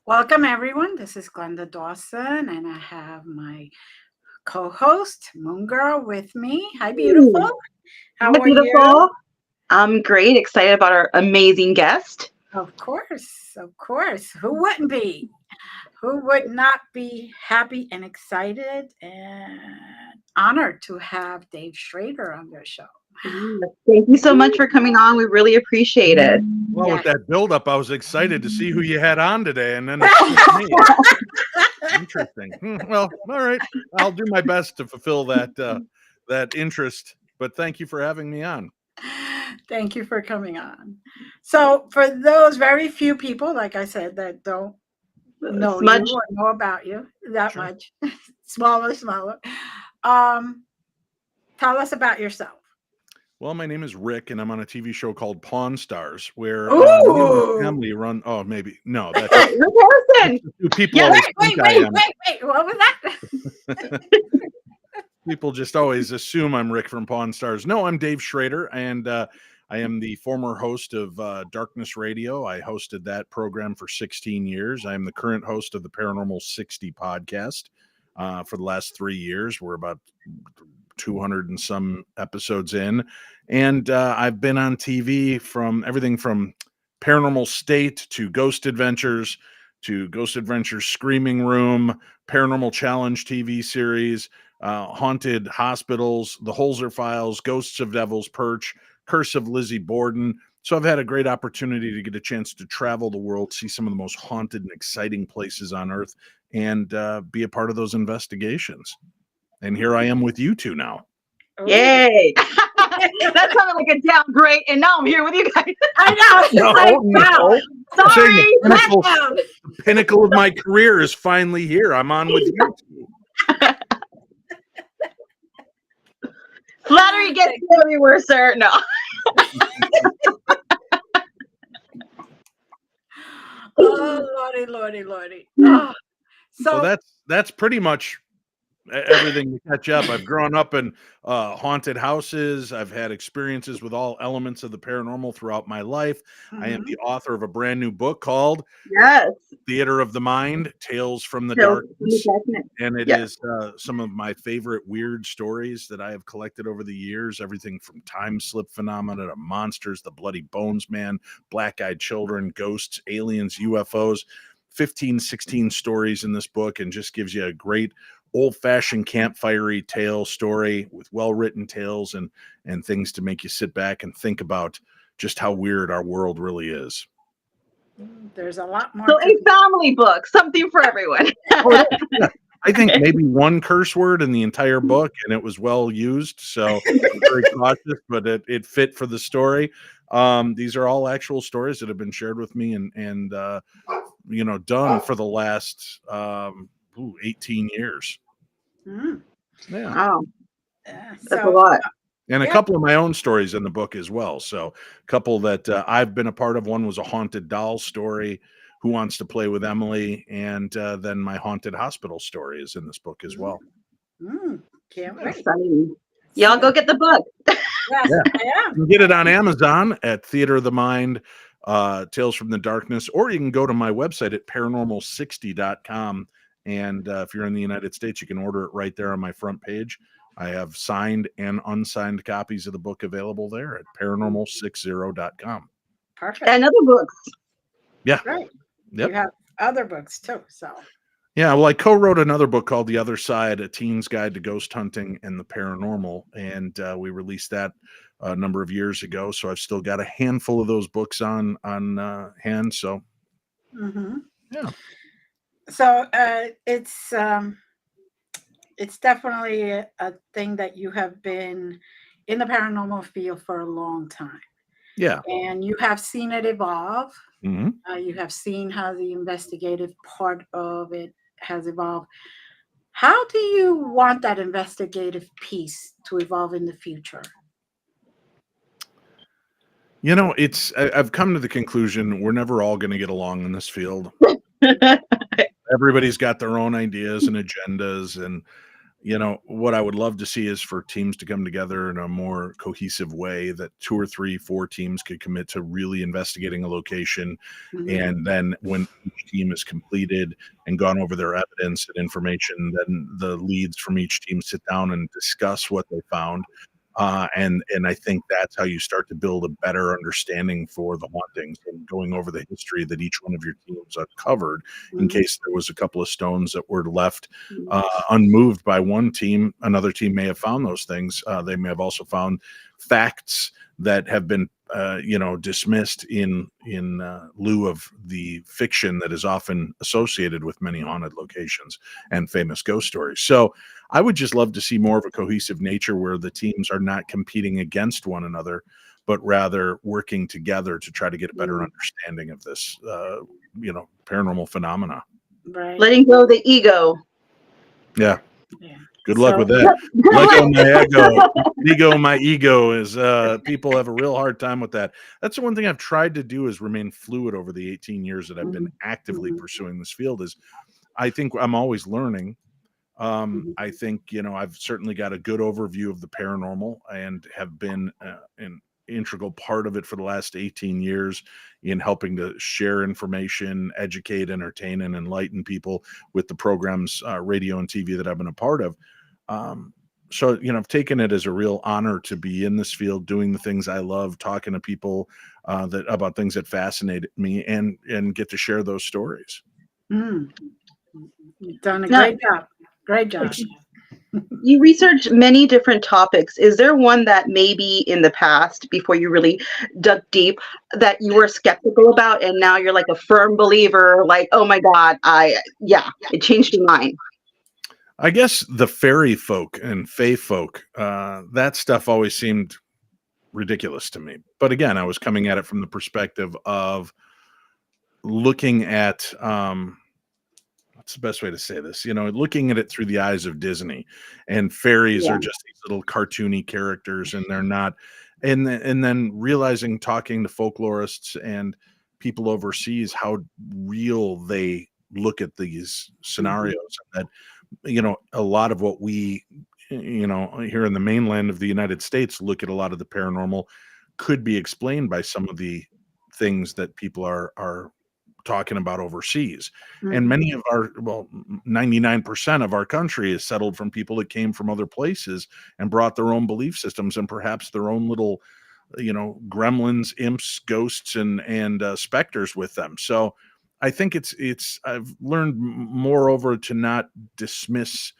Welcome, everyone. This is Glenda Dawson, and I have my co host, Moongirl, with me. Hi, beautiful. Hey, How hi, are you? beautiful. I'm great. Excited about our amazing guest. Of course, of course. Who wouldn't be? Who would not be happy and excited and honored to have Dave Schrader on their show? Thank you so much for coming on. We really appreciate it. Well, with Yes. that buildup, I was excited to see who you had on today, and then it's just me. Interesting. Well, all right. I'll do my best to fulfill that interest. But thank you for having me on. Thank you for coming on. So, for those very few people, like I said, that don't know you Smudge. or know about you that Sure. much, smaller, tell us about yourself. Well, my name is Rick, and I'm on a TV show called Pawn Stars, where me and my Ooh. family run. Oh, maybe no. That's Rick Harrison. who people Yeah, always Wait, think I am. what was that? People just always assume I'm Rick from Pawn Stars. No, I'm Dave Schrader, and I am the former host of Darkness Radio. I hosted that program for 16 years. I am the current host of the Paranormal 60 podcast for the last 3 years. We're about 200 and some episodes in, and I've been on TV from everything from Paranormal State to Ghost Adventures Screaming Room, Paranormal Challenge TV series, Haunted Hospitals, The Holzer Files, Ghosts of Devils, Perch, Curse of Lizzie Borden. So I've had a great opportunity to get a chance to travel the world, see some of the most haunted and exciting places on Earth, and be a part of those investigations. And here I am with you two now. Yay. That sounded like a downgrade, and now I'm here with you guys. I know. It's No, like, no. wow. I'm saying Sorry. the pinnacle of my career is finally here. I'm on with you two. Flattery gets you everywhere, sir. No. Oh, Lordy. Oh. So that's pretty much everything to catch up. I've grown up in haunted houses. I've had experiences with all elements of the paranormal throughout my life. I am Mhm. the author of a brand new book called Yes. Theater of the Mind, Tales from the So, Darkness. And it Yeah. is some of my favorite weird stories that I have collected over the years. Everything from time slip phenomena to monsters, the Bloody Bones Man, black-eyed children, ghosts, aliens, UFOs. 15, 16 stories in this book, and just gives you a great old-fashioned campfire-y tale story with well-written tales and things to make you sit back and think about just how weird our world really is. There's a lot more. So to a family book, something for everyone. I think maybe one curse word in the entire book, and it was well used, so I'm very cautious, but it fit for the story. These are all actual stories that have been shared with me and done for the last 18 years. Mm. Yeah. Wow. That's a So, lot. And a Yeah. couple of my own stories in the book as well. So a couple that I've been a part of. One was a haunted doll story, Who Wants to Play with Emily? And then my haunted hospital story is in this book as well. Can't wait. Exciting. Y'all go get the book. Yes, Yeah. I am. You can get it on Amazon at Theater of the Mind, Tales from the Darkness, or you can go to my website at paranormal60.com. And if you're in the United States, you can order it right there on my front page. I have signed and unsigned copies of the book available there at paranormal60.com. Perfect. And other books. Yeah. Right. Yep. You have other books too. So, Yeah, well, I co-wrote another book called The Other Side, A Teen's Guide to Ghost Hunting and the Paranormal, and we released that a number of years ago. So I've still got a handful of those books on hand. So, yeah. So it's definitely a thing that you have been in the paranormal field for a long time, Yeah. and you have seen it evolve. Hmm. You have seen how the investigative part of it has evolved. How do you want that investigative piece to evolve in the future? I've come to the conclusion we're never all going to get along in this field. Everybody's got their own ideas and agendas, and what I would love to see is for teams to come together in a more cohesive way, that 2 or 3, 4 teams could commit to really investigating a location. Mhm. And then when each team has completed and gone over their evidence and information, then the leads from each team sit down and discuss what they found. And I think that's how you start to build a better understanding for the hauntings, and going over the history that each one of your teams uncovered, in case there was a couple of stones that were left unmoved by one team. Another team may have found those things. They may have also found facts that have been dismissed in lieu of the fiction that is often associated with many haunted locations and famous ghost stories. So I would just love to see more of a cohesive nature where the teams are not competing against one another, but rather working together to try to get a better understanding of this, paranormal phenomena. Right. Letting go of the ego. Yeah. Yeah. Good luck with that. Let go my ego is people have a real hard time with that. That's the one thing I've tried to do, is remain fluid over the 18 years that I've been actively pursuing this field. Is I think I'm always learning. I think, I've certainly got a good overview of the paranormal and have been an integral part of it for the last 18 years in helping to share information, educate, entertain, and enlighten people with the programs, radio and TV that I've been a part of. So, I've taken it as a real honor to be in this field, doing the things I love, talking to people about things that fascinate me, and get to share those stories. You've done a great job. Great job. You research many different topics. Is there one that maybe in the past, before you really dug deep, that you were skeptical about, and now you're like a firm believer, like, oh my God, it changed your mind? I guess the fairy folk and fae folk, that stuff always seemed ridiculous to me. But again, I was coming at it from the perspective of looking at, what's the best way to say this? Looking at it through the eyes of Disney, and fairies are just these little cartoony characters, and they're not. And then realizing, talking to folklorists and people overseas, how real they look at these scenarios, and that, a lot of what we, here in the mainland of the United States, look at a lot of the paranormal could be explained by some of the things that people are talking about overseas. And many of 99% of our country is settled from people that came from other places and brought their own belief systems and perhaps their own little, gremlins, imps, ghosts, and specters with them. So I think I've learned moreover to not dismiss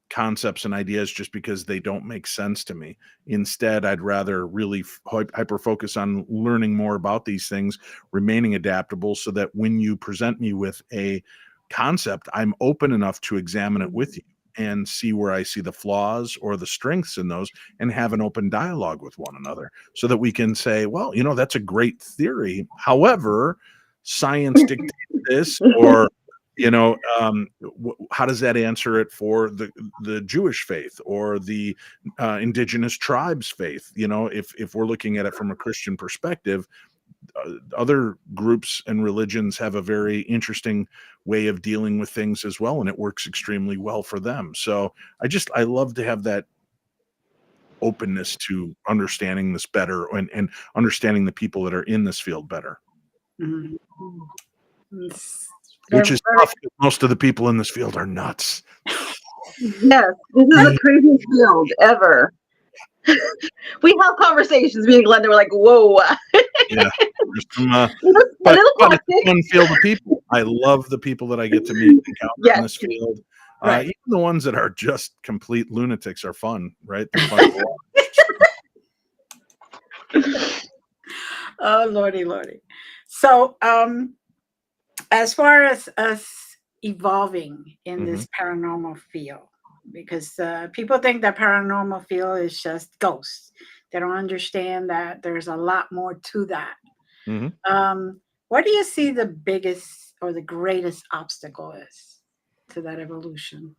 concepts and ideas just because they don't make sense to me. Instead, I'd rather really hyper focus on learning more about these things, remaining adaptable, so that when you present me with a concept, I'm open enough to examine it with you and see where I see the flaws or the strengths in those, and have an open dialogue with one another, so that we can say, well, that's a great theory. However, science dictates this, or how does that answer it for the Jewish faith or the indigenous tribes faith? If we're looking at it from a Christian perspective, other groups and religions have a very interesting way of dealing with things as well, and it works extremely well for them. So I love to have that openness to understanding this better, and understanding the people that are in this field better. Which is tough, because most of the people in this field are nuts. Yes, this is the craziest field ever. We have conversations, me and Glenda, we're like, whoa. Yeah, there's some, but it's a fun field of people. I love the people that I get to meet and encounter in this field. Even the ones that are just complete lunatics are fun, right? They're fun to watch. Oh, Lordy. So, as far as us evolving in this paranormal field, because people think that paranormal field is just ghosts. They don't understand that there's a lot more to that. What do you see the biggest or the greatest obstacle is to that evolution?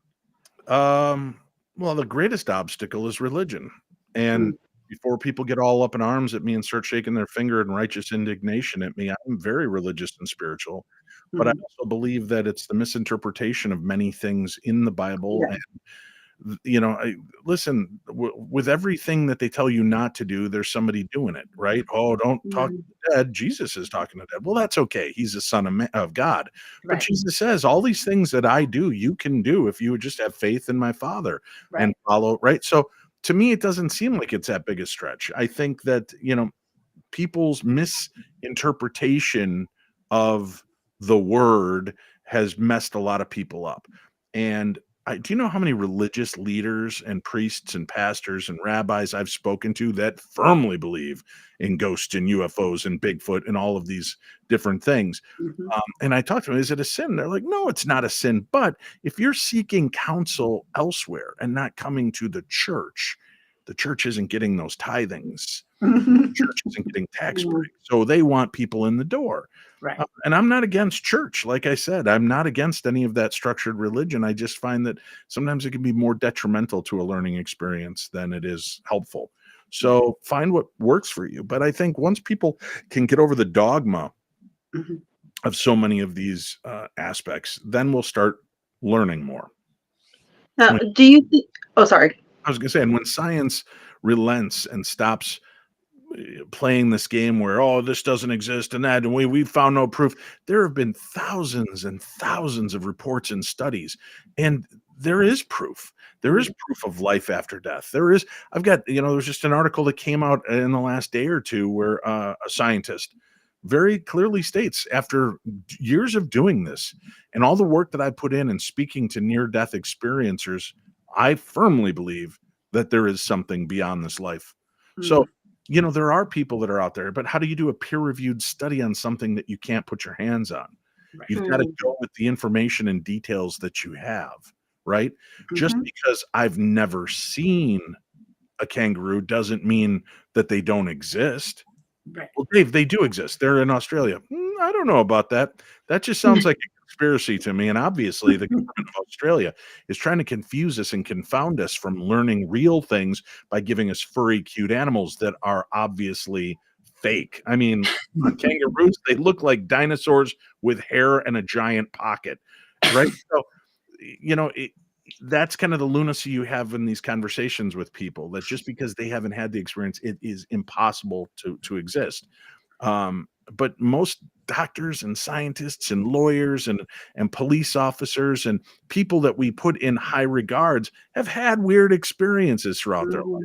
Well, the greatest obstacle is religion. And before people get all up in arms at me and start shaking their finger in righteous indignation at me, I'm very religious and spiritual. But I also believe that it's the misinterpretation of many things in the Bible and listen, with everything that they tell you not to do, there's somebody doing it, right? Oh, don't talk to the dead. Jesus is talking to dead. Well, that's okay. He's the son of God. But Right. Jesus says, all these things that I do, you can do if you would just have faith in my Father and Right. follow, right? So to me, it doesn't seem like it's that big a stretch. I think that, people's misinterpretation of the word has messed a lot of people up. And do you know how many religious leaders and priests and pastors and rabbis I've spoken to that firmly believe in ghosts and UFOs and Bigfoot and all of these different things? Mhm. And I talked to them, is it a sin? They're like, no, it's not a sin. But if you're seeking counsel elsewhere and not coming to the church isn't getting those tithings. The church isn't getting tax breaks. So they want people in the door. Right. And I'm not against church. Like I said, I'm not against any of that structured religion. I just find that sometimes it can be more detrimental to a learning experience than it is helpful. So find what works for you. But I think once people can get over the dogma Mhm. of so many of these aspects, then we'll start learning more. Now, do you think? Oh, sorry. I was going to say, and when science relents and stops playing this game where, oh, this doesn't exist and that, and we found no proof. There have been thousands and thousands of reports and studies, and there is proof. There is proof of life after death. I've got, there's just an article that came out in the last day or two where a scientist very clearly states, after years of doing this and all the work that I put in and speaking to near-death experiencers, I firmly believe that there is something beyond this life. So, there are people that are out there, but how do you do a peer-reviewed study on something that you can't put your hands on? Right. You've got to go with the information and details that you have, right? Just because I've never seen a kangaroo doesn't mean that they don't exist. Right. Well, Dave, they do exist. They're in Australia. I don't know about that. That just sounds like a conspiracy to me. And obviously, the government of Australia is trying to confuse us and confound us from learning real things by giving us furry, cute animals that are obviously fake. I mean, come on, kangaroos, they look like dinosaurs with hair and a giant pocket, right? So, that's kind of the lunacy you have in these conversations with people, that just because they haven't had the experience, it is impossible to exist. But most doctors and scientists and lawyers and police officers and people that we put in high regards have had weird experiences throughout their life.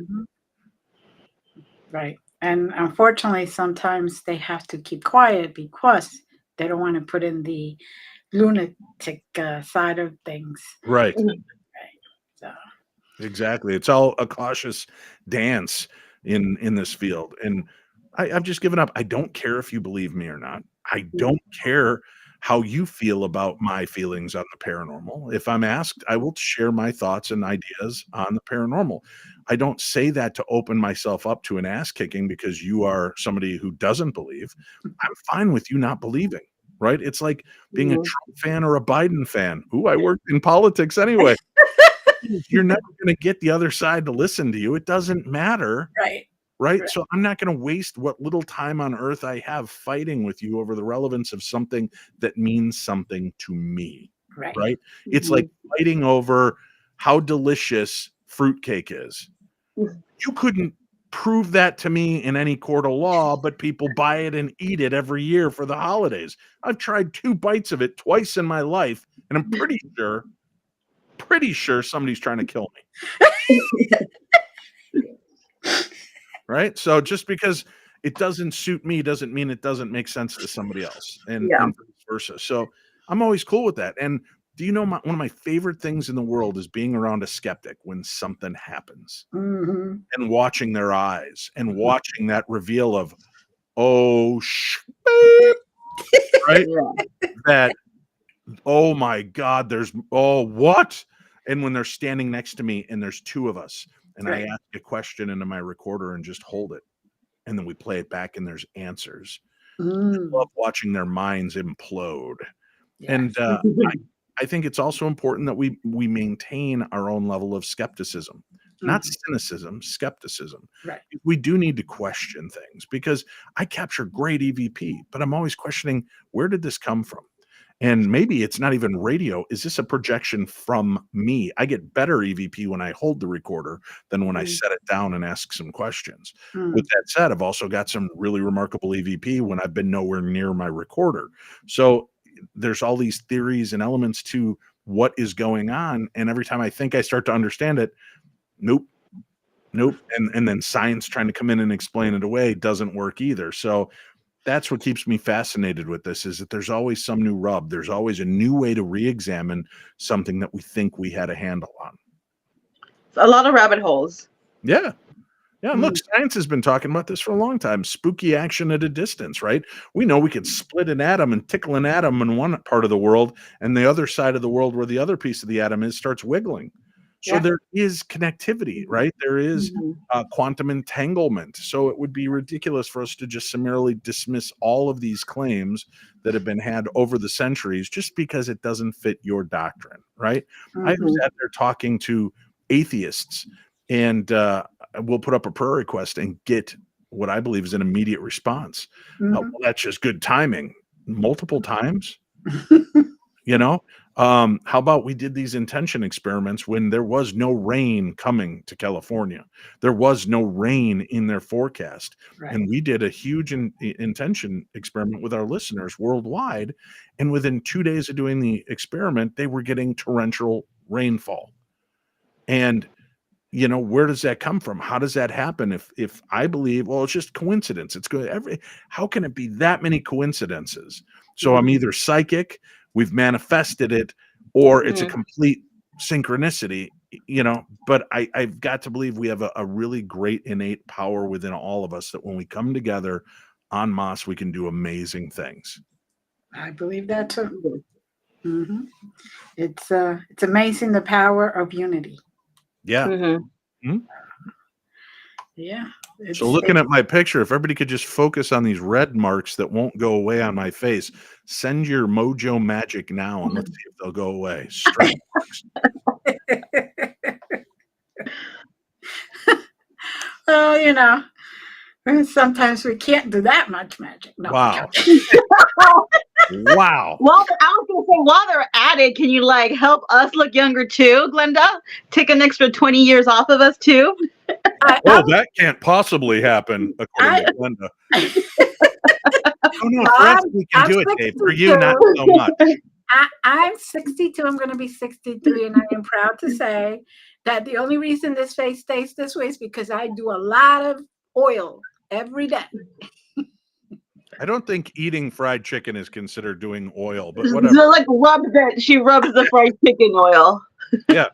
Right. And unfortunately, sometimes they have to keep quiet because they don't want to put in the lunatic side of things. Right. Right. So, Exactly. It's all a cautious dance in this field. And I've just given up. I don't care if you believe me or not. I don't care how you feel about my feelings on the paranormal. If I'm asked, I will share my thoughts and ideas on the paranormal. I don't say that to open myself up to an ass kicking because you are somebody who doesn't believe. I'm fine with you not believing, right? It's like being a Trump fan or a Biden fan. Ooh, I worked in politics anyway. You're never going to get the other side to listen to you. It doesn't matter. right. Right. Right. So I'm not going to waste what little time on earth I have fighting with you over the relevance of something that means something to me. Right. Right. It's like fighting over how delicious fruitcake is. You couldn't prove that to me in any court of law, but people buy it and eat it every year for the holidays. I've tried 2 bites of it twice in my life, and I'm pretty sure somebody's trying to kill me. Right? So just because it doesn't suit me doesn't mean it doesn't make sense to somebody else, and vice versa. So I'm always cool with that. And do you know one of my favorite things in the world is being around a skeptic when something happens and watching their eyes and watching that reveal of, oh, right? That, oh my God, what? And when they're standing next to me and there's 2 of us, and I ask a question into my recorder and just hold it, and then we play it back and there's answers. I love watching their minds implode. And I think it's also important that we maintain our own level of skepticism, not cynicism, skepticism. Right. We do need to question things because I capture great EVP, but I'm always questioning, where did this come from? And maybe it's not even radio. Is this a projection from me? I get better EVP when I hold the recorder than when I set it down and ask some questions. With that said, I've also got some really remarkable EVP when I've been nowhere near my recorder. So there's all these theories and elements to what is going on. And every time I think I start to understand it, nope. And then science trying to come in and explain it away doesn't work either. So that's what keeps me fascinated with this, is that there's always some new rub. There's always a new way to re-examine something that we think we had a handle on. A lot of rabbit holes. Yeah. And look, science has been talking about this for a long time. Spooky action at a distance, right? We know we can split an atom and tickle an atom in one part of the world, and the other side of the world where the other piece of the atom is starts wiggling. So there is connectivity, right? There is quantum entanglement. So it would be ridiculous for us to just summarily dismiss all of these claims that have been had over the centuries just because it doesn't fit your doctrine, right? I was out there talking to atheists, and we'll put up a prayer request and get what I believe is an immediate response. Well, that's just good timing. Multiple times, you know? How about we did these intention experiments when there was no rain coming to California? There was no rain in their forecast. Right. And we did a huge intention experiment with our listeners worldwide. And within 2 days of doing the experiment, they were getting torrential rainfall. And you know, where does that come from? How does that happen? If I believe, well, it's just coincidence. It's good. How can it be that many coincidences? So I'm either psychic, we've manifested it, or it's a complete synchronicity, you know. But I've got to believe we have a really great innate power within all of us that when we come together en masse, we can do amazing things. I believe that too. It's amazing, the power of unity. Yeah. Yeah. So looking at my picture, if everybody could just focus on these red marks that won't go away on my face, send your mojo magic now and let's see if they'll go away. Straight marks. Well, you know, sometimes we can't do that much magic. No. Wow. Wow. Well, I was going to say, while they're at it, can you like help us look younger too, Glenda? Take an extra 20 years off of us too? That can't possibly happen, according to Glenda. Oh no, for us we can do it, Dave. For you, not so much. I'm 62. I'm going to be 63, and I am proud to say that the only reason this face stays this way is because I do a lot of oil every day. I don't think eating fried chicken is considered doing oil, but whatever. So like she rubs the fried chicken oil. Yeah.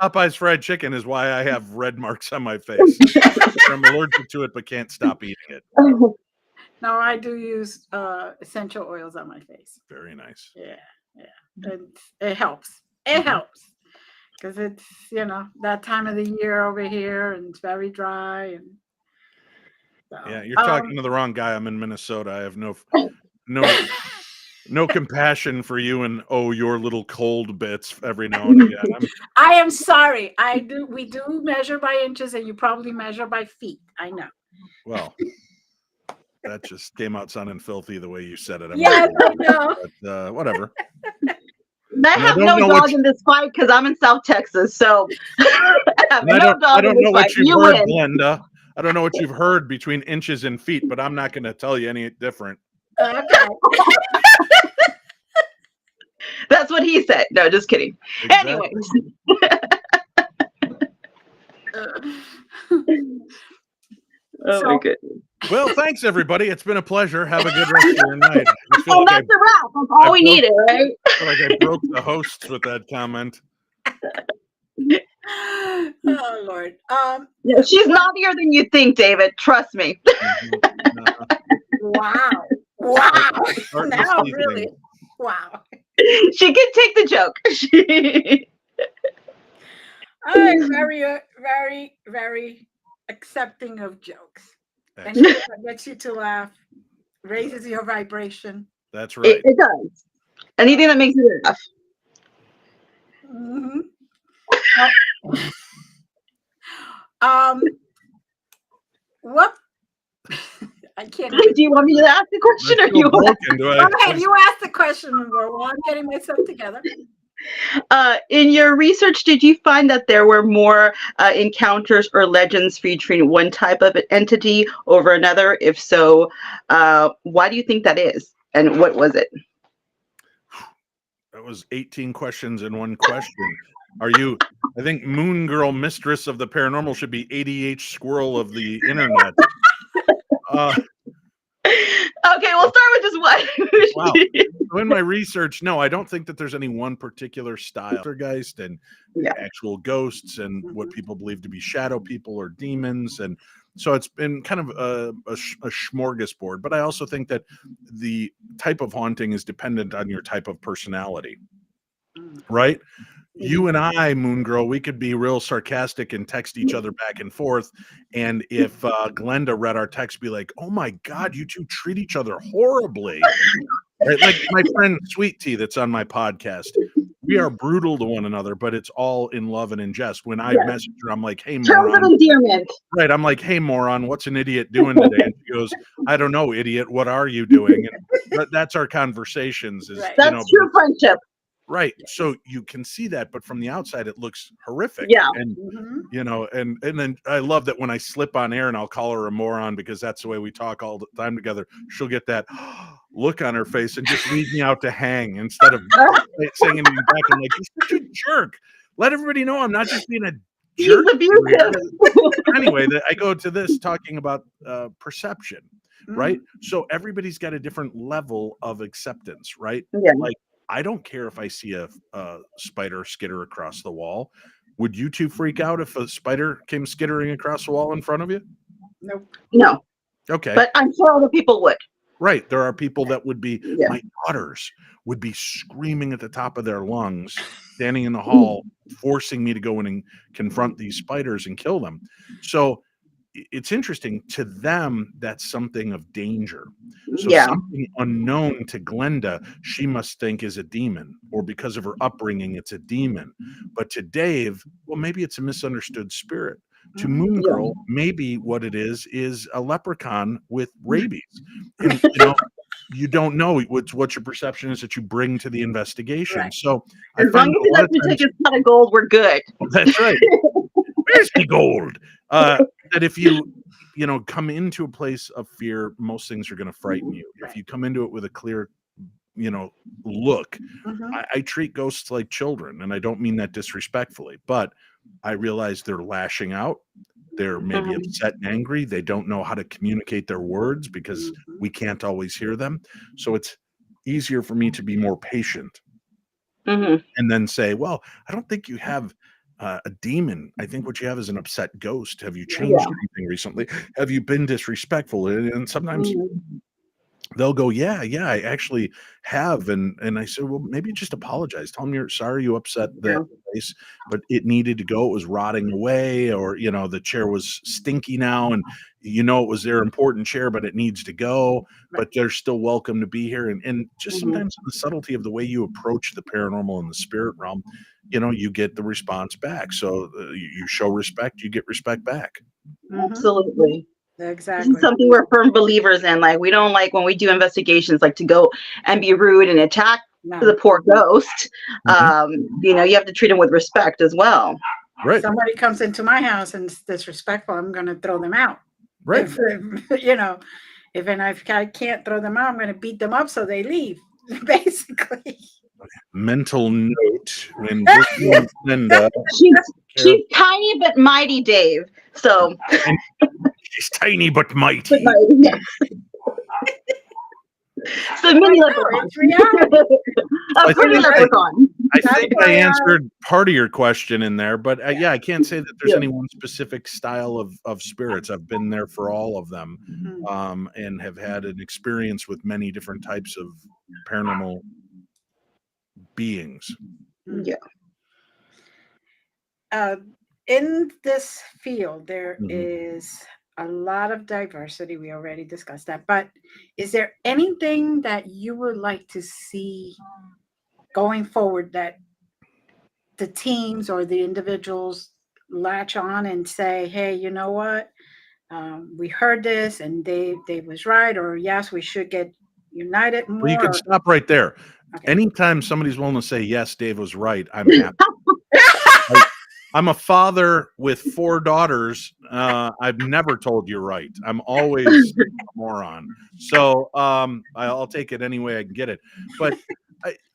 Popeye's fried chicken is why I have red marks on my face. I'm allergic to it, but can't stop eating it. No, I do use essential oils on my face. Very nice. Yeah. It helps. It helps. Because it's, you know, that time of the year over here, and it's very dry. And so, yeah, you're talking to the wrong guy. I'm in Minnesota. I have no compassion for you and your little cold bits every now and again. I am sorry. We do measure by inches, and you probably measure by feet. I know. Well, that just came out sounding filthy the way you said it. Yes, I know. But, whatever. I have no dog in this fight because I'm in South Texas, so I don't know what you've heard, Glenda. I don't know what you've heard between inches and feet, but I'm not going to tell you any different. Okay. That's what he said. No, just kidding. Exactly. Anyways. My goodness. Well, thanks everybody. It's been a pleasure. Have a good rest of your night. That's a wrap. That's all we needed, right? I feel like I broke the hosts with that comment. Oh Lord. Yeah, she's naughtier than you think, David. Trust me. Wow. Now really. Wow. She can take the joke. I'm very, very, very accepting of jokes. Anything that gets you to laugh, raises your vibration. That's right. It does. Anything that makes you laugh. What? I can't Do even. you want me to ask the question, I or feel you want? broken. Do I? Go ahead. You asked the question, Moongirl. Well, I'm getting myself together. In your research, did you find that there were more encounters or legends featuring one type of entity over another? If so, why do you think that is, and what was it? That was 18 questions in one question. Are you? I think Moongirl, mistress of the paranormal, should be ADH squirrel of the internet. Okay, we'll start with just one. Wow. So in my research, no, I don't think that there's any one particular style. Poltergeist and actual ghosts and what people believe to be shadow people or demons. And so it's been kind of a smorgasbord. But I also think that the type of haunting is dependent on your type of personality, right? You and I, Moongirl, we could be real sarcastic and text each other back and forth. And if Glenda read our text, be like, "Oh my God, you two treat each other horribly." Right? Like my friend Sweet Tea that's on my podcast. We are brutal to one another, but it's all in love and in jest. When I message her, I'm like, "Hey, Terms of moron." endearment. Right. I'm like, "Hey, moron, what's an idiot doing today?" And she goes, "I don't know, idiot. What are you doing?" And that's our conversations. Is Right. That's true friendship. Right. So you can see that, but from the outside, it looks horrific. Yeah. And, and then I love that when I slip on air and I'll call her a moron because that's the way we talk all the time together. She'll get that look on her face and just leave me out to hang instead of saying anything back. I'm like, "You're such a jerk. Let everybody know I'm not just being a jerk." He's abusive. Anyway, I go to this talking about perception, right? So everybody's got a different level of acceptance, right? Yeah. Like, I don't care if I see a spider skitter across the wall. Would you two freak out if a spider came skittering across the wall in front of you? Nope. No. Okay. But I'm sure other people would. Right. There are people that would be, my daughters would be screaming at the top of their lungs, standing in the hall, forcing me to go in and confront these spiders and kill them. So it's interesting to them. That's something of danger. So something unknown to Glenda, she must think is a demon, or because of her upbringing, it's a demon. But to Dave, well, maybe it's a misunderstood spirit. To Moongirl, maybe what it is a leprechaun with rabies. And you don't know what your perception is that you bring to the investigation. Right. So as long as he doesn't take his pot of gold, we're good. That's right. Where's the gold? That if you come into a place of fear, most things are going to frighten you. If you come into it with a clear look, I treat ghosts like children, and I don't mean that disrespectfully, but I realize they're lashing out. They're maybe upset and angry. They don't know how to communicate their words because we can't always hear them. So it's easier for me to be more patient and then say, "Well, I don't think you have a demon. I think what you have is an upset ghost. Have you changed anything recently? Have you been disrespectful?" And sometimes they'll go, yeah, I actually have. And I said, "Well, maybe just apologize. Tell them you're sorry you upset that place, but it needed to go. It was rotting away, or, the chair was stinky now. And it was their important chair, but it needs to go, but they're still welcome to be here." And just sometimes the subtlety of the way you approach the paranormal and the spirit realm, you get the response back. So you show respect, you get respect back. Absolutely. Exactly. This is something we're firm believers in. Like, we don't like when we do investigations, like to go and be rude and attack the poor ghost. You have to treat them with respect as well. Right. Somebody comes into my house and is disrespectful, I'm going to throw them out. Right. If I can't throw them out, I'm going to beat them up so they leave. Basically. Mental note when visiting Glenda. She's tiny but mighty, Dave. So she's tiny but mighty. Yes. So mini leprechaun. A pretty leprechaun. I think I answered part of your question in there, but I can't say that there's any one specific style of spirits. I've been there for all of them, and have had an experience with many different types of paranormal beings. Yeah. In this field, there is a lot of diversity. We already discussed that. But is there anything that you would like to see going forward that the teams or the individuals latch on and say, "Hey, you know what? we heard this and Dave was right, or yes, we should get united more. Well, you can stop right there. Okay. Anytime somebody's willing to say, yes, Dave was right, I'm happy. I'm a father with 4 daughters. I've never told you right. I'm always a moron. So I'll take it any way I can get it. But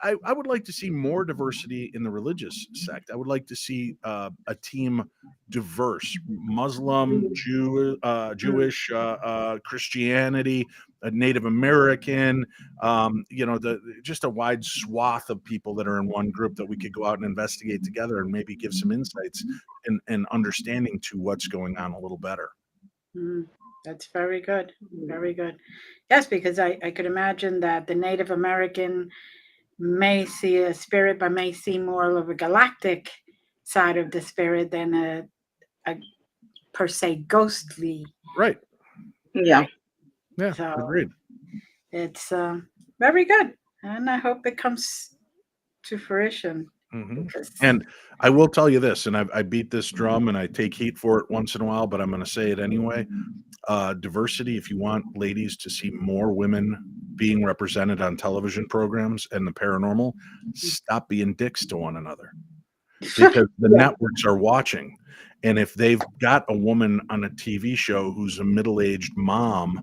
I would like to see more diversity in the religious sect. I would like to see a team diverse: Muslim, Jewish, Christianity, Native American, just a wide swath of people that are in one group that we could go out and investigate together and maybe give some insights and understanding to what's going on a little better. That's very good. Very good. Yes, because I could imagine that the Native American may see a spirit, but may see more of a galactic side of the spirit than a per se ghostly. Right. Yeah. Yeah. So agreed. It's very good, and I hope it comes to fruition. And I will tell you this, and I beat this drum and I take heat for it once in a while, but I'm going to say it anyway. Diversity, if you want ladies to see more women being represented on television programs and the paranormal, stop being dicks to one another, because the networks are watching. And if they've got a woman on a TV show who's a middle-aged mom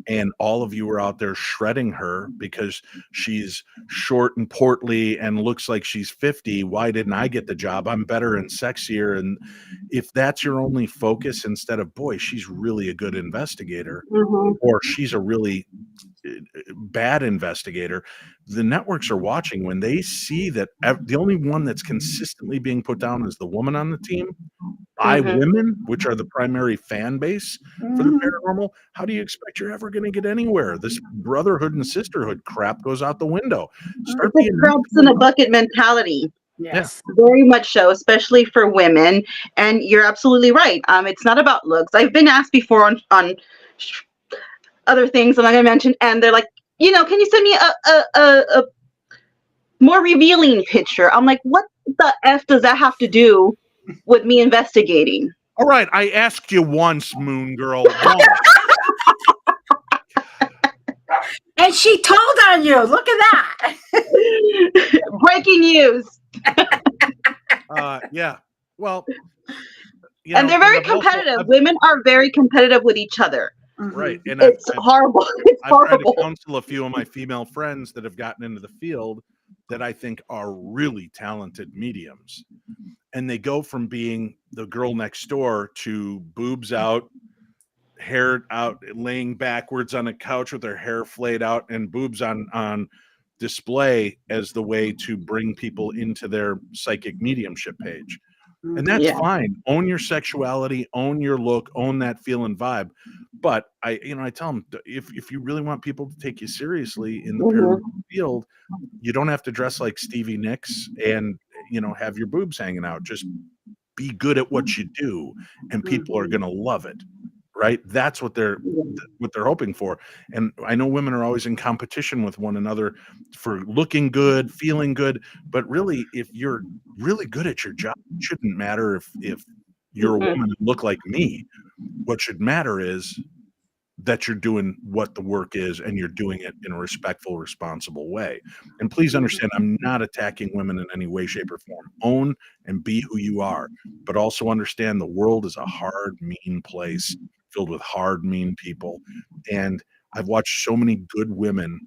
and all of you are out there shredding her because she's short and portly and looks like she's 50, why didn't I get the job? I'm better and sexier. And if that's your only focus, instead of, boy, she's really a good investigator, or she's a really bad investigator, the networks are watching. When they see that the only one that's consistently being put down is the woman on the team by women, which are the primary fan base for the paranormal, how do you expect you're ever going to get anywhere? This brotherhood and sisterhood crap goes out the window. Start being crabs in a bucket mentality. Yes. Very much so, especially for women. And you're absolutely right. It's not about looks. I've been asked before on other things I'm not going to mention, and they're like, can you send me a more revealing picture? I'm like, what the F does that have to do with me investigating? All right, I asked you once, Moongirl. Once. And she told on you. Look at that. Breaking news. Yeah. Well, and they're very competitive. Women are very competitive with each other. Right. And it's horrible. It's horrible. I've tried to counsel a few of my female friends that have gotten into the field that I think are really talented mediums. And they go from being the girl next door to boobs out, hair out, laying backwards on a couch with her hair flayed out, and boobs on display as the way to bring people into their psychic mediumship page. And that's fine. Own your sexuality, own your look, own that feel and vibe. But I tell them, if you really want people to take you seriously in the paranormal field, you don't have to dress like Stevie Nicks and have your boobs hanging out. Just be good at what you do, and people are going to love it. Right? That's what they're hoping for. And I know women are always in competition with one another for looking good, feeling good. But really, if you're really good at your job, it shouldn't matter if you're a woman and look like me. What should matter is that you're doing what the work is, and you're doing it in a respectful, responsible way. And please understand, I'm not attacking women in any way, shape, or form. Own and be who you are, but also understand the world is a hard, mean place filled with hard, mean people. And I've watched so many good women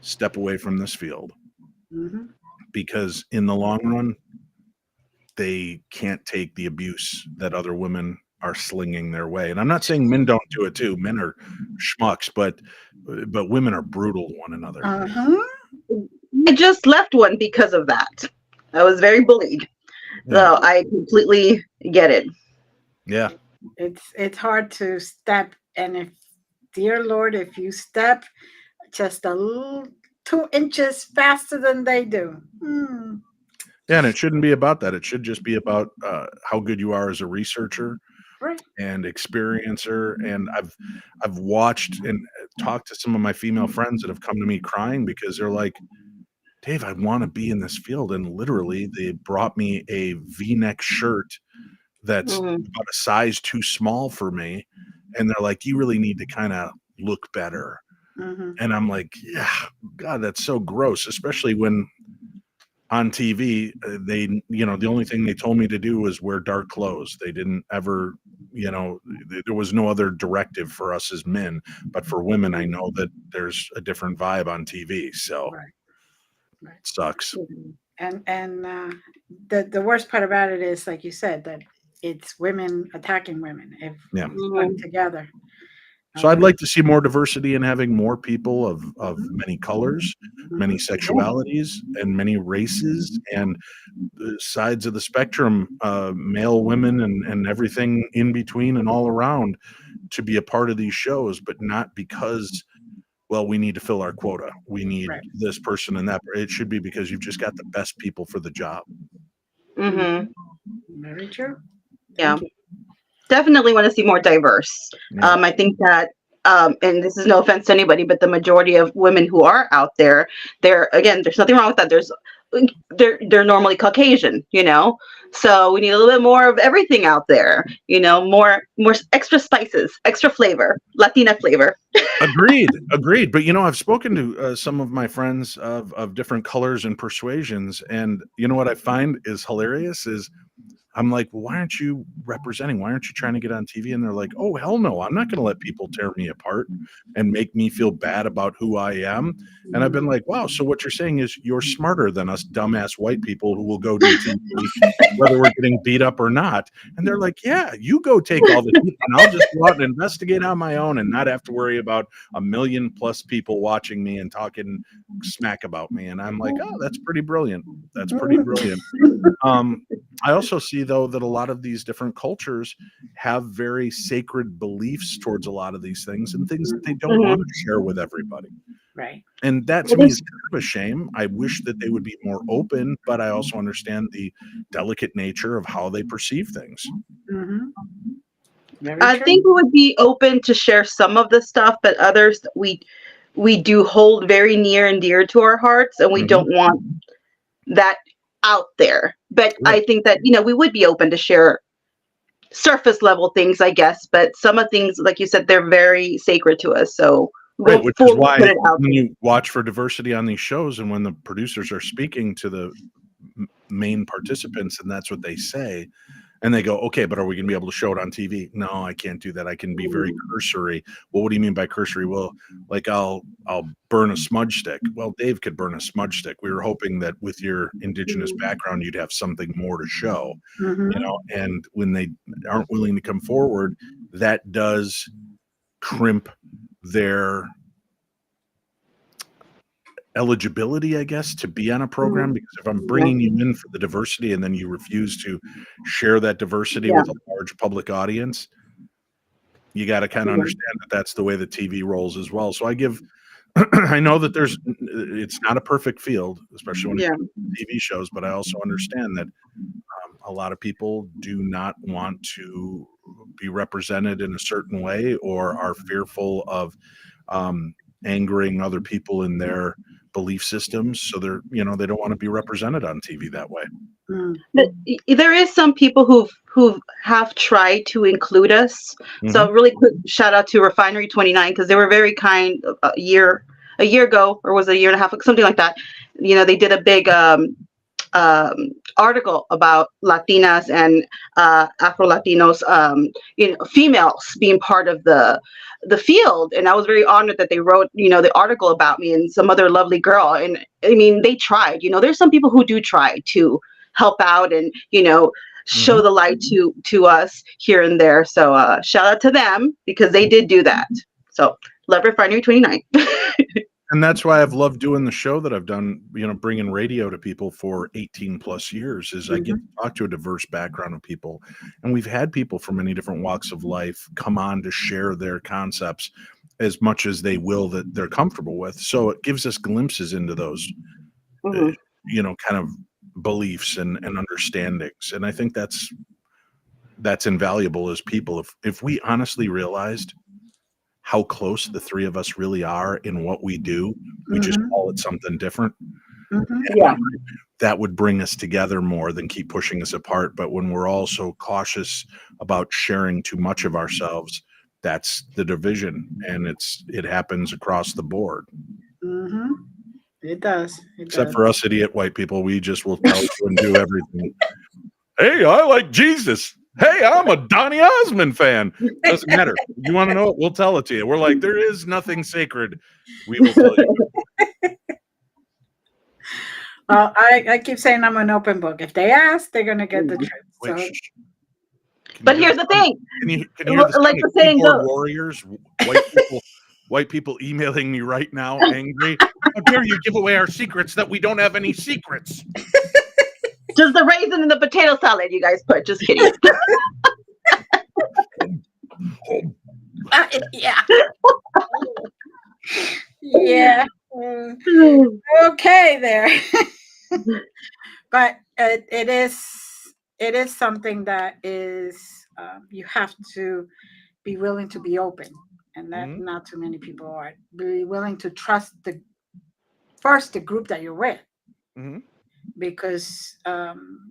step away from this field because in the long run, they can't take the abuse that other women are slinging their way. And I'm not saying men don't do it too. Men are schmucks, but women are brutal to one another. I just left one because of that. I was very bullied. So I completely get it. Yeah. It's hard to step, and if, dear Lord, if you step just a little 2 inches faster than they do. Yeah, and it shouldn't be about that. It should just be about how good you are as a researcher, right, and experiencer. And I've watched and talked to some of my female friends that have come to me crying because they're like, Dave, I want to be in this field. And literally they brought me a V-neck shirt that's about a size too small for me. And they're like, you really need to kind of look better. And I'm like, yeah, God, that's so gross, especially when on TV, they, the only thing they told me to do was wear dark clothes. They didn't ever, there was no other directive for us as men, but for women, I know that there's a different vibe on TV. So Right. it sucks. And the worst part about it is, like you said, that it's women attacking women if we work together. So I'd like to see more diversity in having more people of many colors, many sexualities, and many races, and the sides of the spectrum, male, women, and everything in between and all around, to be a part of these shows, but not because, well, we need to fill our quota. We need this person and that. It should be because you've just got the best people for the job. Very true. Yeah. Definitely want to see more diverse. I think that, and this is no offense to anybody, but the majority of women who are out there, there's nothing wrong with that. They're normally Caucasian, so we need a little bit more of everything out there, more extra spices, extra flavor, Latina flavor. Agreed. But I've spoken to some of my friends of different colors and persuasions, and what I find is hilarious is I'm like, well, why aren't you representing? Why aren't you trying to get on TV? And they're like, oh, hell no, I'm not going to let people tear me apart and make me feel bad about who I am. And I've been like, wow, so what you're saying is you're smarter than us dumbass white people who will go do TV, whether we're getting beat up or not. And they're like, yeah, you go take all the heat and I'll just go out and investigate on my own and not have to worry about 1 million plus people watching me and talking smack about me. And I'm like, oh, that's pretty brilliant. That's pretty brilliant. I also see, though, that a lot of these different cultures have very sacred beliefs towards a lot of these things and things that they don't want to share with everybody. Right. And that to me is kind of a shame. I wish that they would be more open, but I also understand the delicate nature of how they perceive things. I think we would be open to share some of the stuff, but others we do hold very near and dear to our hearts, and we don't want that out there. But I think that we would be open to share surface level things, I guess, but some of things, like you said, they're very sacred to us, so which is why when you watch for diversity on these shows and when the producers are speaking to the main participants and that's what they say, and they go, okay, but are we going to be able to show it on TV? No, I can't do that. I can be very cursory. Well, what do you mean by cursory? Well, like I'll burn a smudge stick. Well, Dave could burn a smudge stick. We were hoping that with your indigenous background, you'd have something more to show, and when they aren't willing to come forward, that does crimp their eligibility, I guess, to be on a program, because if I'm bringing you in for the diversity and then you refuse to share that diversity with a large public audience, you got to kind of understand that that's the way the TV rolls as well. So I know that it's not a perfect field, especially when it comes to TV shows, but I also understand that a lot of people do not want to be represented in a certain way or are fearful of angering other people in their belief systems, so they don't want to be represented on TV that way. But there is some people who have tried to include us. So really quick shout out to Refinery 29, because they were very kind. A year ago, or was it a year and a half, something like that, they did a big article about Latinas and Afro Latinos, females being part of the field, and I was very honored that they wrote the article about me and some other lovely girl. And I mean, they tried. There's some people who do try to help out and show the light to us here and there. So shout out to them, because they did do that. So love Refinery 29. And that's why I've loved doing the show that I've done, bringing radio to people for 18 plus years, is I get to talk to a diverse background of people. And we've had people from many different walks of life come on to share their concepts as much as they will that they're comfortable with. So it gives us glimpses into those, kind of beliefs and understandings. And I think that's invaluable as people. If we honestly realized how close the three of us really are in what we do, we just call it something different. Yeah. That would bring us together more than keep pushing us apart. But when we're all so cautious about sharing too much of ourselves, that's the division, and it happens across the board. Mm-hmm. It does. Except for us idiot white people, we just will tell you and do everything. Hey, I like Jesus. Hey, I'm a Donny Osmond fan. Doesn't matter. You want to know it? We'll tell it to you. We're like, there is nothing sacred. We will tell you. Well, I keep saying I'm an open book. If they ask, they're going to get the truth. Wait, So, but here's the thing. Can you hear the like the saying keyboard goes, warriors? White people emailing me right now, angry. How dare you give away our secrets that we don't have any secrets? just the raisin in the potato salad you guys put. Just kidding. yeah. Yeah. Okay there. But it is something that is you have to be willing to be open, and that not too many people are. Be willing to trust the group that you're with, because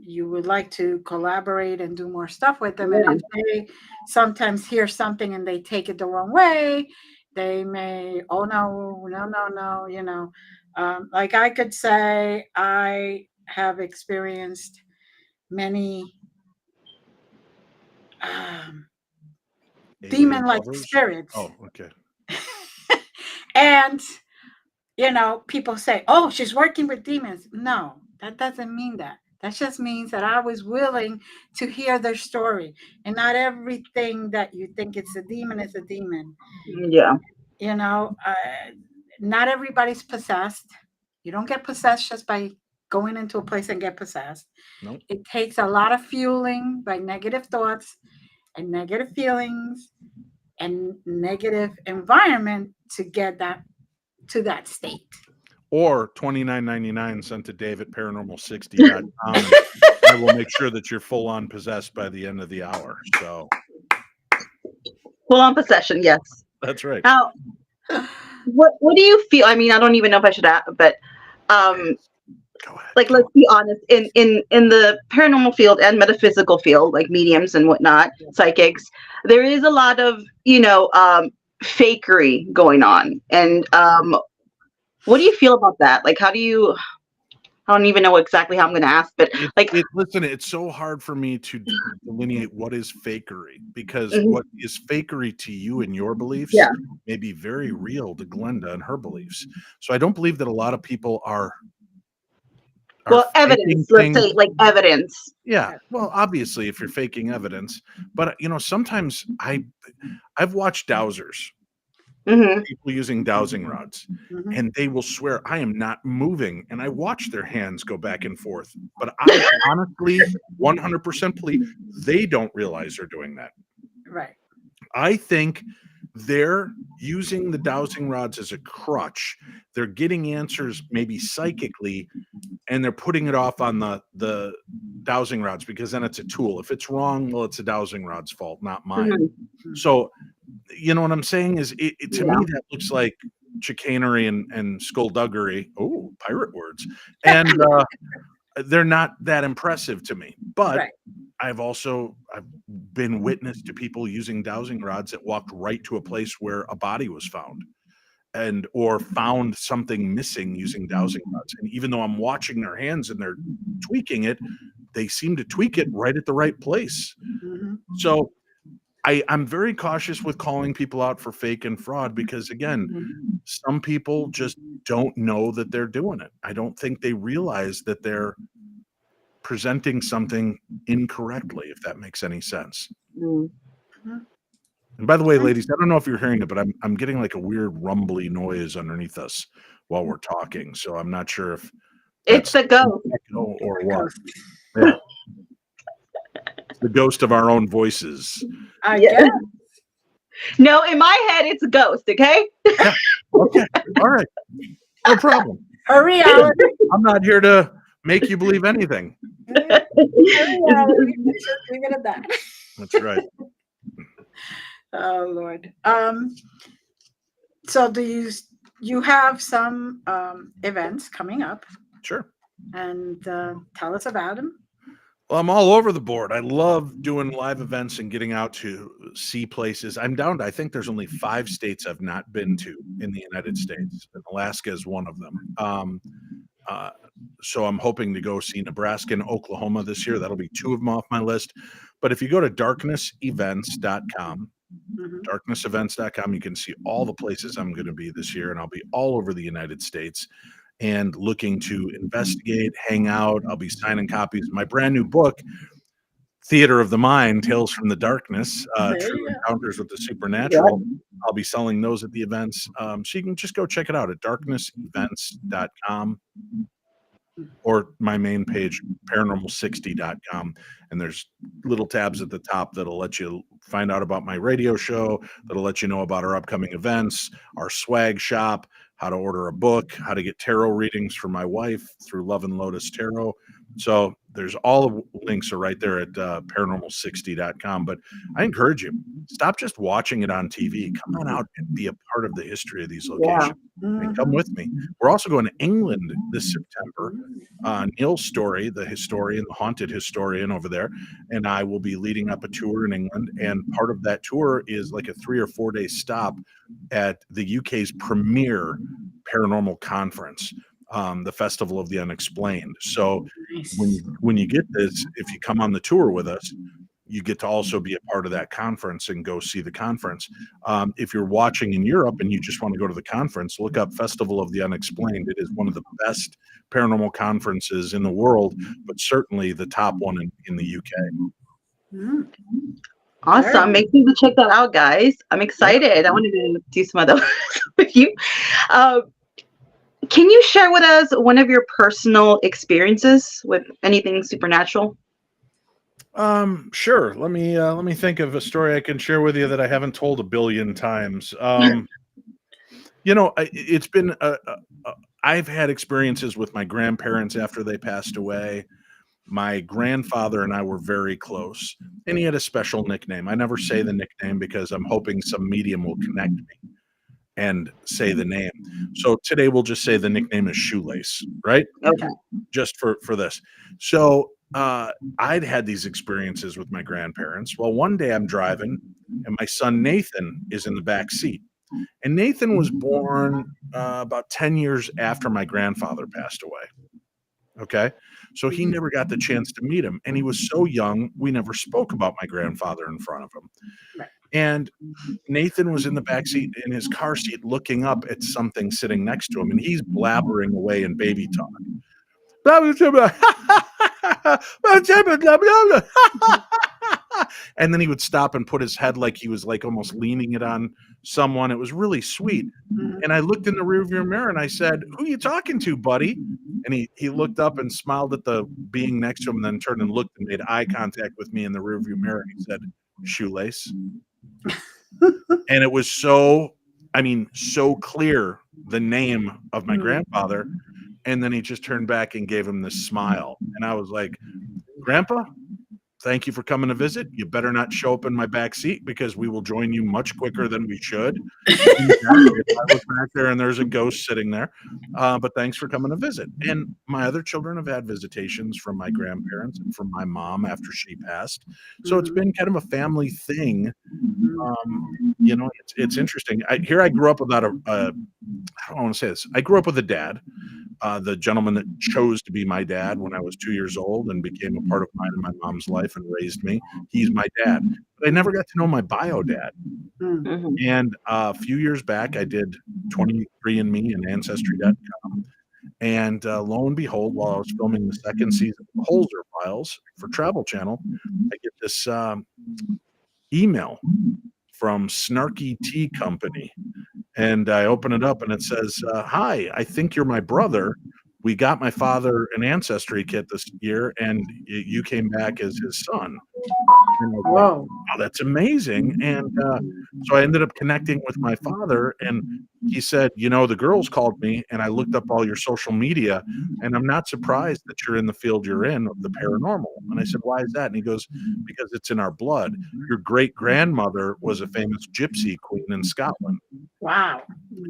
you would like to collaborate and do more stuff with them. And if they sometimes hear something and they take it the wrong way, they may, oh no, like I could say I have experienced many demon-like spirits. Oh, okay. And people say, oh, she's working with demons. No, that doesn't mean that. That just means that I was willing to hear their story. And not everything that you think it's a demon is a demon. Yeah. Not everybody's possessed. You don't get possessed just by going into a place and get possessed. Nope. It takes a lot of fueling by negative thoughts and negative feelings and negative environment to get that to that state. Or $29.99 sent to Dave at paranormal60.com. I will make sure that you're full on possessed by the end of the hour. So full on possession, yes. That's right. Now, what do you feel? I mean, I don't even know if I should ask, but Go ahead. like, let's be honest, in the paranormal field and metaphysical field, like mediums and whatnot, psychics, there is a lot of fakery going on. And what do you feel about that? Like, I don't even know exactly how I'm going to ask, but listen, it's so hard for me to delineate what is fakery, because what is fakery to you and your beliefs may be very real to Glenda and her beliefs. So I don't believe that a lot of people are evidence, let's say, like evidence. Yeah. Well, obviously, if you're faking evidence, but sometimes I've watched dowsers. People using dowsing rods, and they will swear, I am not moving, and I watch their hands go back and forth, but I honestly 100% believe they don't realize they're doing that. Right. I think they're using the dowsing rods as a crutch. They're getting answers maybe psychically, and they're putting it off on the dowsing rods, because then it's a tool. If it's wrong, well, it's a dowsing rod's fault, not mine. So you know what I'm saying is, to me that looks like chicanery and skullduggery. Oh, pirate words. And they're not that impressive to me. But I've been witness to people using dowsing rods that walked right to a place where a body was found, or found something missing using dowsing rods. And even though I'm watching their hands and they're tweaking it, they seem to tweak it right at the right place. So I'm very cautious with calling people out for fake and fraud, because again, some people just don't know that they're doing it. I don't think they realize that they're presenting something incorrectly, if that makes any sense. And by the way, ladies, I don't know if you're hearing it, but I'm getting like a weird rumbly noise underneath us while we're talking. So I'm not sure if it's the ghost or what. Yeah. The ghost of our own voices. I guess. No, in my head, it's a ghost. Okay. Yeah. Okay. All right. No problem. A reality. I'm not here to make you believe anything. A reality. Just leave it at that. That's right. Oh Lord. So do you have some events coming up? Sure. And tell us about him. Well, I'm all over the board. I love doing live events and getting out to see places. I'm down to, I think there's only 5 states I've not been to in the United States. And Alaska is one of them. So I'm hoping to go see Nebraska and Oklahoma this year. That'll be 2 of them off my list. But if you go to darknessevents.com, darknessevents.com, you can see all the places I'm going to be this year. And I'll be all over the United States and looking to investigate, hang out. I'll be signing copies of my brand new book, Theater of the Mind, Tales from the Darkness, True Encounters with the Supernatural. I'll be selling those at the events. So you can just go check it out at darknessevents.com or my main page, paranormal60.com. And there's little tabs at the top that'll let you find out about my radio show, that'll let you know about our upcoming events, our swag shop, how to order a book, how to get tarot readings for my wife through Love and Lotus Tarot. So there's all the links are right there at paranormal60.com. But I encourage you, stop just watching it on TV. Come on out and be a part of the history of these locations. And come with me. We're also going to England this September. Neil Story, the historian, the haunted historian over there, and I will be leading up a tour in England. And part of that tour is like a 3 or 4 day stop at the UK's premier paranormal conference, the Festival of the Unexplained. So when you get this, if you come on the tour with us, you get to also be a part of that conference and go see the conference. If you're watching in Europe and you just want to go to the conference, look up Festival of the Unexplained. It is one of the best paranormal conferences in the world, but certainly the top one in the UK. Awesome. Make sure to check that out, guys. I'm excited. I wanted to do some of those with you. Can you share with us one of your personal experiences with anything supernatural? Sure. Let me think of a story I can share with you that I haven't told a billion times. It's been I've had experiences with my grandparents after they passed away. My grandfather and I were very close, and he had a special nickname. I never say the nickname because I'm hoping some medium will connect me and say the name. So today we'll just say the nickname is Shoelace, right? Okay. Just for this. So I'd had these experiences with my grandparents. Well, one day I'm driving and my son Nathan is in the back seat. And Nathan was born about 10 years after my grandfather passed away. Okay. So he never got the chance to meet him. And he was so young, we never spoke about my grandfather in front of him. And Nathan was in the back seat in his car seat looking up at something sitting next to him. And he's blabbering away in baby talk. And then he would stop and put his head like he was like almost leaning it on someone. It was really sweet. And I looked in the rearview mirror and I said, "Who are you talking to, buddy?" And he looked up and smiled at the being next to him, and then turned and looked and made eye contact with me in the rearview mirror. And he said, "Shoelace." And it was so clear, the name of my grandfather. And then he just turned back and gave him this smile. And I was like, "Grandpa, thank you for coming to visit. You better not show up in my back seat because we will join you much quicker than we should." I look back there and there's a ghost sitting there. But thanks for coming to visit. And my other children have had visitations from my grandparents and from my mom after she passed. So it's been kind of a family thing. It's interesting. I grew up without I don't want to say this. I grew up with a dad. The gentleman that chose to be my dad when I was 2 years old and became a part of mine and my mom's life and raised me. He's my dad. But I never got to know my bio dad. And a few years back, I did 23andMe and Ancestry.com. And lo and behold, while I was filming the second season of Holzer Files for Travel Channel, I get this email from Snarky Tea Company. And I open it up and it says, "Hi, I think you're my brother. We got my father an ancestry kit this year, and you came back as his son." And I was like, "Oh, that's amazing." And so I ended up connecting with my father, and he said, the girls called me and I looked up all your social media and I'm not surprised that you're in the field you're in of the paranormal. And I said, why is that? And he goes, because it's in our blood. Your great grandmother was a famous gypsy queen in Scotland. Wow.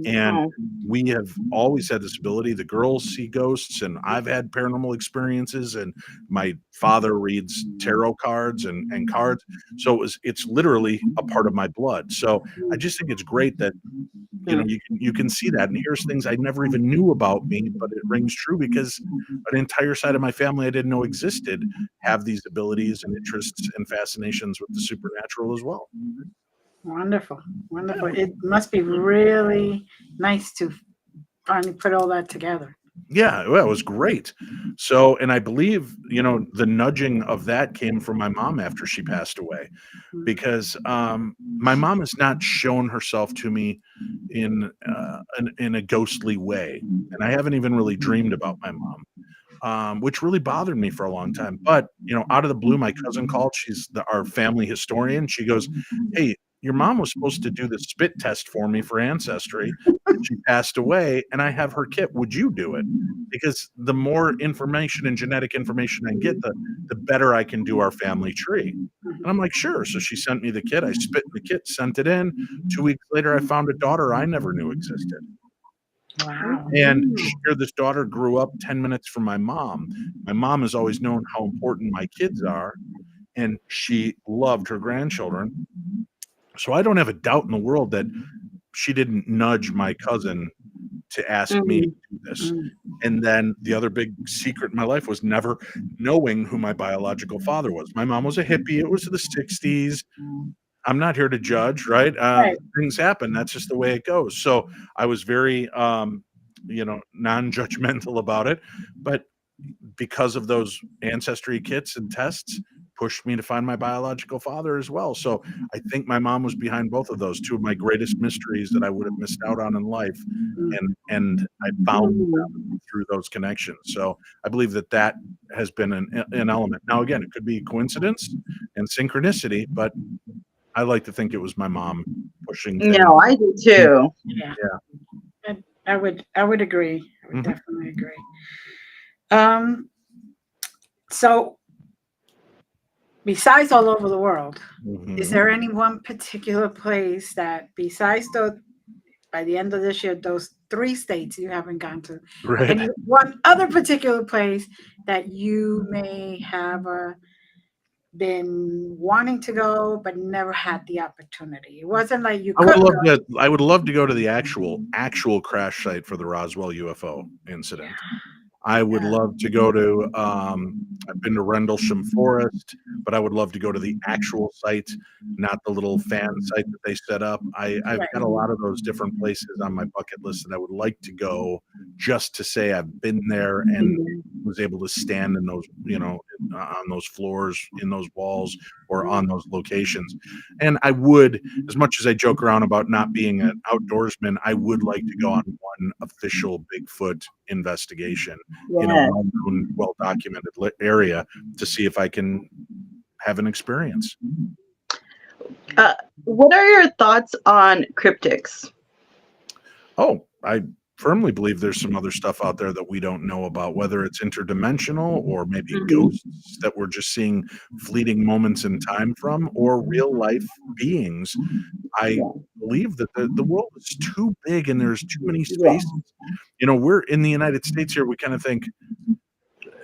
And we have always had this ability. The girls see ghosts, and I've had paranormal experiences, and my father reads tarot cards and cards. So it's literally a part of my blood. So I just think it's great that you can see that, and here's things I never even knew about me, but it rings true because an entire side of my family I didn't know existed have these abilities and interests and fascinations with the supernatural as well. Wonderful. It must be really nice to finally put all that together. Yeah, well, it was great. So, and I believe, the nudging of that came from my mom after she passed away, because my mom has not shown herself to me in a ghostly way, and I haven't even really dreamed about my mom, which really bothered me for a long time. But out of the blue, my cousin called. She's our family historian. She goes, "Hey, your mom was supposed to do the spit test for me for ancestry. She passed away, and I have her kit. Would you do it? Because the more information and genetic information I get, the better I can do our family tree." And I'm like, sure. So she sent me the kit. I spit in the kit, sent it in. 2 weeks later, I found a daughter I never knew existed. Wow. And this daughter grew up 10 minutes from my mom. My mom has always known how important my kids are, and she loved her grandchildren. So I don't have a doubt in the world that she didn't nudge my cousin to ask me to do this. And then the other big secret in my life was never knowing who my biological father was. My mom was a hippie. It was the 60s. I'm not here to judge, right? Right. Things happen. That's just the way it goes. So I was very, non-judgmental about it. But because of those ancestry kits and tests, pushed me to find my biological father as well. So I think my mom was behind both of those, two of my greatest mysteries that I would have missed out on in life. And I found them through those connections. So I believe that has been an element. Now, again, it could be coincidence and synchronicity, but I like to think it was my mom pushing things. No, I do too. Yeah. I would agree. I would definitely agree. So besides all over the world, is there any one particular place that besides by the end of this year, those 3 states you haven't gone to, Right. any one other particular place that you may have been wanting to go but never had the opportunity? It wasn't like you could go. I would love to go to the actual crash site for the Roswell UFO incident. I would love to go to, I've been to Rendlesham Forest, but I would love to go to the actual site, not the little fan site that they set up. I've got a lot of those different places on my bucket list that I would like to go just to say I've been there and was able to stand in those, on those floors, in those walls, or on those locations. And I would, as much as I joke around about not being an outdoorsman, I would like to go on one official Bigfoot investigation in a well-documented area to see if I can have an experience. What are your thoughts on cryptics? Oh, I firmly believe there's some other stuff out there that we don't know about, whether it's interdimensional or maybe ghosts that we're just seeing fleeting moments in time from, or real life beings. I believe that the world is too big and there's too many spaces. We're in the United States here. We kind of think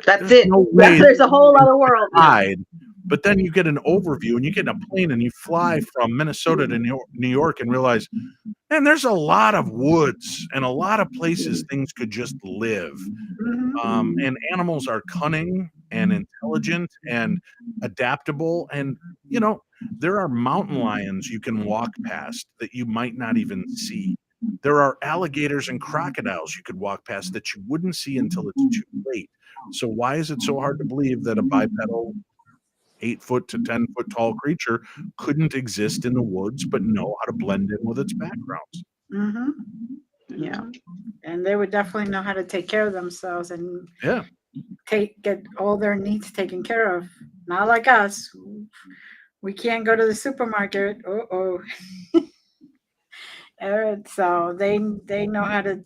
that's it. No way there's a whole other world. But then you get an overview and you get in a plane and you fly from Minnesota to New York and realize, man, there's a lot of woods and a lot of places things could just live. And animals are cunning and intelligent and adaptable. And, there are mountain lions you can walk past that you might not even see. There are alligators and crocodiles you could walk past that you wouldn't see until it's too late. So why is it so hard to believe that a bipedal 8-foot to 10-foot tall creature couldn't exist in the woods but know how to blend in with its backgrounds? Yeah, and they would definitely know how to take care of themselves and get all their needs taken care of. Not like us. We can't go to the supermarket. So they know how to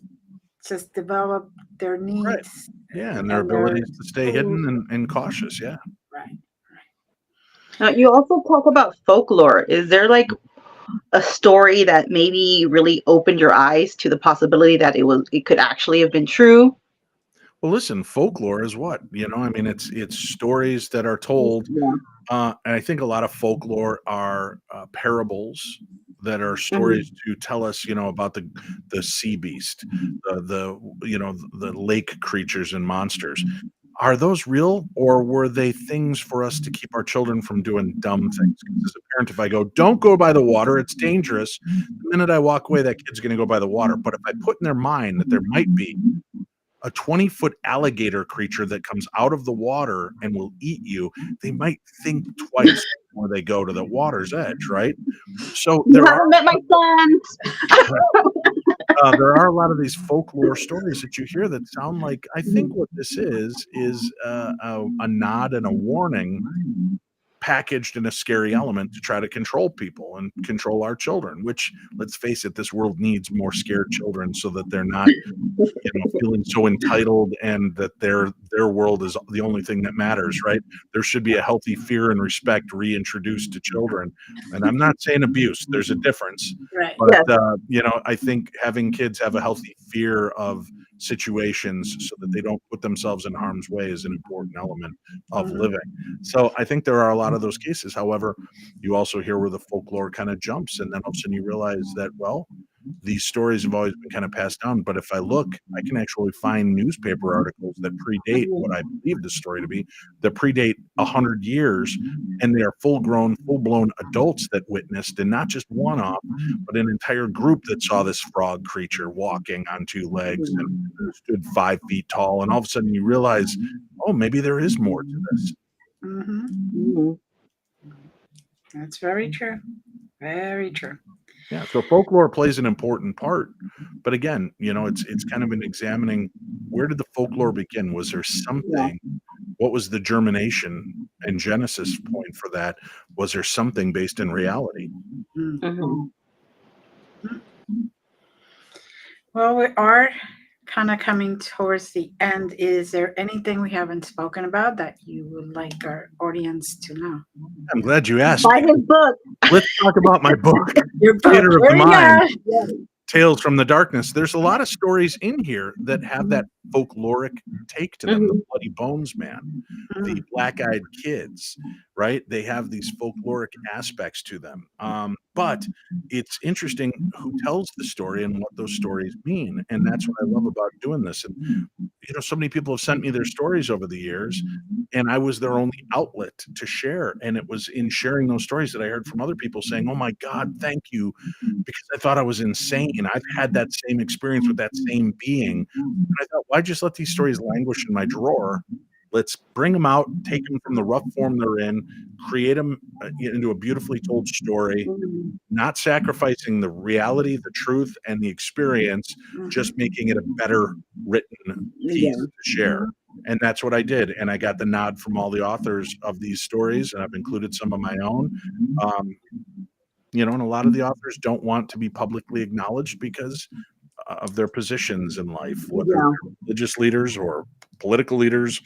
just develop their Right. needs. Yeah, and their abilities to stay hidden and cautious. Yeah. Right. Now, you also talk about folklore. Is there like a story that maybe really opened your eyes to the possibility that it could actually have been true? Well, listen, folklore is what, I mean, it's stories that are told. Yeah. And I think a lot of folklore are parables that are Mhm. stories to tell us, about the sea beast, the lake creatures and monsters. Are those real, or were they things for us to keep our children from doing dumb things? 'Cause as a parent, if I go, "Don't go by the water, it's dangerous," the minute I walk away, that kid's going to go by the water. But if I put in their mind that there might be a 20-foot alligator creature that comes out of the water and will eat you, they might think twice before they go to the water's edge, right? So You haven't met my sons. there are a lot of these folklore stories that you hear that sound like, I think what this is a nod and a warning packaged in a scary element to try to control people and control our children, which, let's face it, this world needs more scared children so that they're not feeling so entitled and that their world is the only thing that matters, right? There should be a healthy fear and respect reintroduced to children. And I'm not saying abuse, there's a difference. Right. But Yes. I think having kids have a healthy fear of situations so that they don't put themselves in harm's way is an important element of living. So I think there are a lot of those cases. However, you also hear where the folklore kind of jumps, and then all of a sudden you realize that, well, these stories have always been kind of passed down. But if I look, I can actually find newspaper articles that predate what I believe the story to be, that predate 100 years, and they are full-blown adults that witnessed, and not just one-off, but an entire group that saw this frog creature walking on two legs and stood 5 feet tall. And all of a sudden you realize, oh, maybe there is more to this. Mm-hmm. Mhm. That's very true. Very true. Yeah, so folklore plays an important part, but again, it's kind of an examining, where did the folklore begin? Was there Yeah. something? What was the germination and genesis point for that? Was there something based in reality? Mhm. Well, we are kind of coming towards the end. Is there anything we haven't spoken about that you would like our audience to know? I'm glad you asked Buy me. his book. Let's talk about my book, Your book. Theater of There the you Mind. go. Tales from the Darkness. There's a lot of stories in here that have that folkloric take to them. The Mhm. Bloody Bones Man, the Mm, Black-Eyed Kids, right? They have these folkloric aspects to them. But it's interesting who tells the story and what those stories mean. And that's what I love about doing this. And so many people have sent me their stories over the years, and I was their only outlet to share. And it was in sharing those stories that I heard from other people saying, "Oh my God, thank you, because I thought I was insane. I've had that same experience with that same being." And I thought, why just let these stories languish in my drawer? Let's bring them out, take them from the rough form they're in, create them into a beautifully told story, Mhm. not sacrificing the reality, the truth, and the experience, just mhm. making it a better written piece Yeah. to share. And that's what I did. And I got the nod from all the authors of these stories, and I've included some of my own. Um, and a lot of the authors don't want to be publicly acknowledged because of their positions in life, whether Yeah. they're religious leaders or political leaders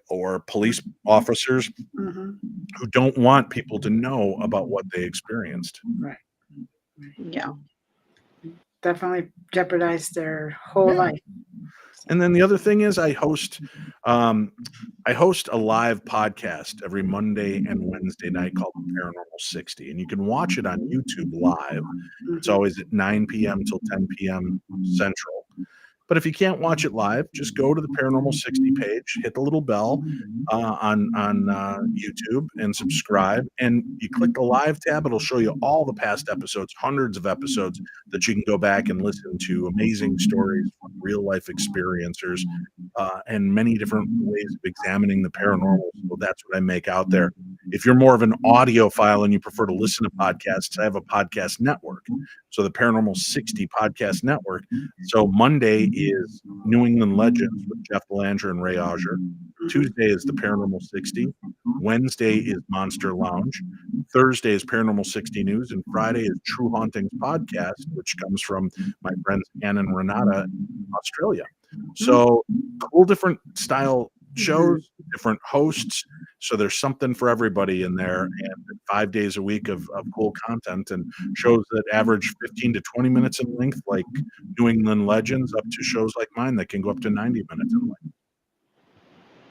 or police officers Mhm. who don't want people to know about what they experienced. Right. Yeah. Definitely jeopardize their whole Yeah. life. And then the other thing is I host a live podcast every Monday and Wednesday night called Paranormal 60, and you can watch it on YouTube live. It's Mhm. always at 9 p.m. till 10 p.m. Central. But if you can't watch it live, just go to the Paranormal 60 page, hit the little bell on YouTube, and subscribe. And you click the live tab; it'll show you all the past episodes, hundreds of episodes that you can go back and listen to. Amazing stories from real life experiencers, and many different ways of examining the paranormal. So that's what I make out there. If you're more of an audiophile and you prefer to listen to podcasts, I have a podcast network. So the Paranormal 60 podcast network. So Monday is New England Legends with Jeff Belanger and Ray Auger. Tuesday is the Paranormal 60. Wednesday is Monster Lounge. Thursday is Paranormal 60 News, and Friday is True Hauntings Podcast, which comes from my friends Ann and Renata in Australia. So cool, different style shows, different hosts. So there's something for everybody in there, and 5 days a week of cool content and shows that average 15 to 20 minutes in length, like New England Legends, up to shows like mine that can go up to 90 minutes in length.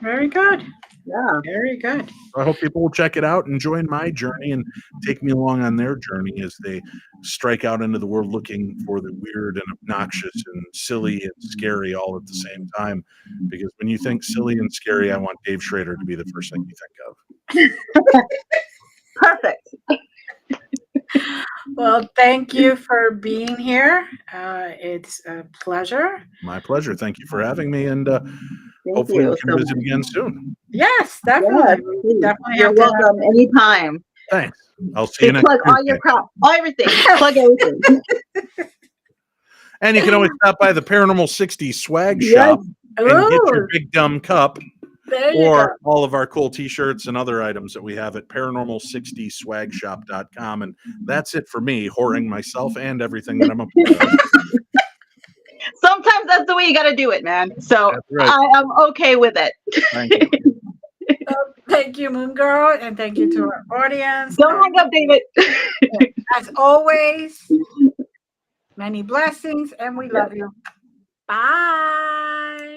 Very good. Yeah. Very good. I hope people will check it out and join my journey and take me along on their journey as they strike out into the world looking for the weird and obnoxious and silly and scary all at the same time. Because when you think silly and scary, I want Dave Schrader to be the first thing you think of. Perfect. Well, thank you for being here. It's a pleasure. My pleasure. Thank you for having me, and Thank hopefully you we can so visit much. again soon. Yes, definitely. Yes, We please. definitely You're have to have- welcome anytime. Thanks. I'll see you They next plug all your Tuesday. crap, everything. Plug everything. And you can always stop by the Paranormal 60 swag Yes. shop and get your Ooh, big dumb cup there you or go. all of our cool t-shirts and other items that we have at paranormal60swagshop.com. And that's it for me, whoring myself and everything that I'm a part of. Sometimes that's the way you got to do it, man. So That's right. I am okay with it. Thank you. Thank you, Moongirl, and thank you to our audience. Don't hang up, David. As always, many blessings, and we love you. Bye.